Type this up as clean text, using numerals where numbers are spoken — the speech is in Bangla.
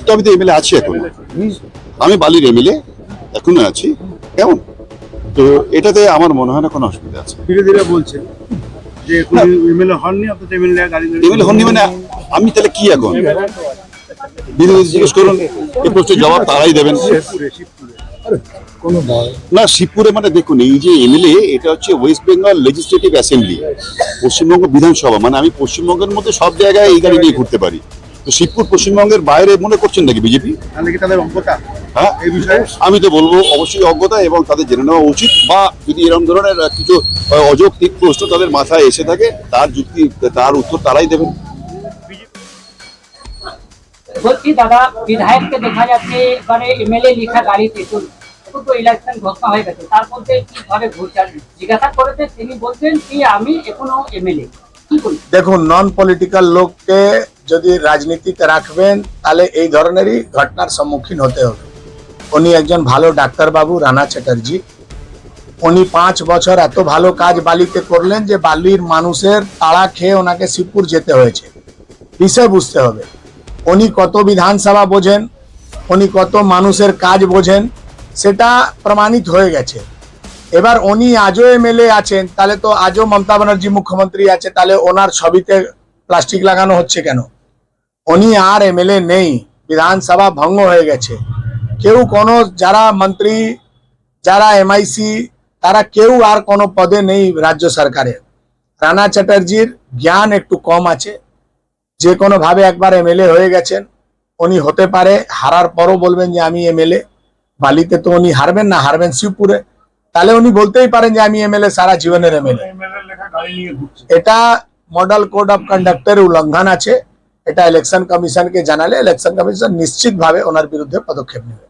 তো আমি তো এমএলএ আছি এখন, আমি বালির এমএলএ এখনো আছি। কেমন তো এটাতে আমার মনে হয় না কোনো অসুবিধা আছে। ধীরে ধীরে বলছেন যে এমএলএ হননি, অথচ এমএলএ হননি মানে আমি তাহলে কি এখন? বিরোধী জিজ্ঞেস করুন, এই প্রশ্নের জবাব তারাই দেবেন। না শিবপুরে মানে দেখুন, এই যে এমএলএ এটা হচ্ছে West Bengal legislative assembly, Paschimbanga বিধানসভা, মানে আমি পশ্চিমবঙ্গের মধ্যে সব জায়গায় এই গাড়ি নিয়ে ঘুরতে পারি। তো শিবপুর পশ্চিমবঙ্গের বাইরে মনে করছেন নাকি বিজেপি? হ্যাঁ, এই বিষয়ে আমি তো বলবো অবশ্যই অজ্ঞতা, এবং তাদের জেনে নেওয়া উচিত, বা যদি এরকম ধরনের কিছু অযৌক্তিক প্রশ্ন তাদের মাথায় এসে থাকে তার উত্তর তারাই দেবেন। বলছি দাদা, বিধায়ককে দেখা যাচ্ছে এবারে এমএলএ লেখা গাড়িতে তো ইলেকশন ঘোষণা হয়ে গেছে, তার মধ্যে কিভাবে ঘুরছেন জিজ্ঞাসা করেছে, তিনি বলছেন কি আমি এখনো এমএলএ। দেখুন, নন পলিটিক্যাল লোককে যদি রাজনীতিতে রাখবেন তাহলে এই ধরনেরই ঘটনার সম্মুখীন হতে হবে। উনি একজন ভালো ডাক্তারবাবু রানা চ্যাটার্জি, উনি 5 বছর এত ভালো কাজ বালিতে করলেন যে বালির মানুষের তাড়া খেয়ে ওনাকে শিবপুর যেতে হয়েছে। বিষয় বুঝতে হবে উনি কত বিধানসভা বোঝেন, উনি কত মানুষের কাজ বোঝেন, সেটা প্রমাণিত হয়ে গেছে। এবার উনি আজও এমএলএ আছেন, তাহলে তো আজও মমতা ব্যানার্জি মুখ্যমন্ত্রী আছে, তাহলে ওনার ছবিতে প্লাস্টিক লাগানো হচ্ছে কেন? উনি আর এমএলএ নেই, বিধানসভা ভঙ্গ হয়ে গেছে। কেউ কোনো যারা মন্ত্রী, যারা এমআইসি, তারা কেউ আর কোনো পদে নেই রাজ্য সরকারে। রানা চ্যাটার্জির জ্ঞান একটু কম আছে, যে কোনো ভাবে একবার এমএলএ হয়ে গেছেন, উনি হতে পারে হারার পরও বলবেন যে আমি এমএলএ। বালিতে তো উনি হারবেন না, হারবেন শিবপুরে, তাহলে উনি বলতেই পারেন যে আমি এমএলএ, সারা জীবনের এমএলএ। এটা মডেল কোড অফ কন্ডাক্টের উল্লঙ্ঘন আছে। এটা ইলেকশন কমিশনকে জানালে ইলেকশন কমিশন নিশ্চিতভাবে ওনার বিরুদ্ধে পদক্ষেপ নেবে।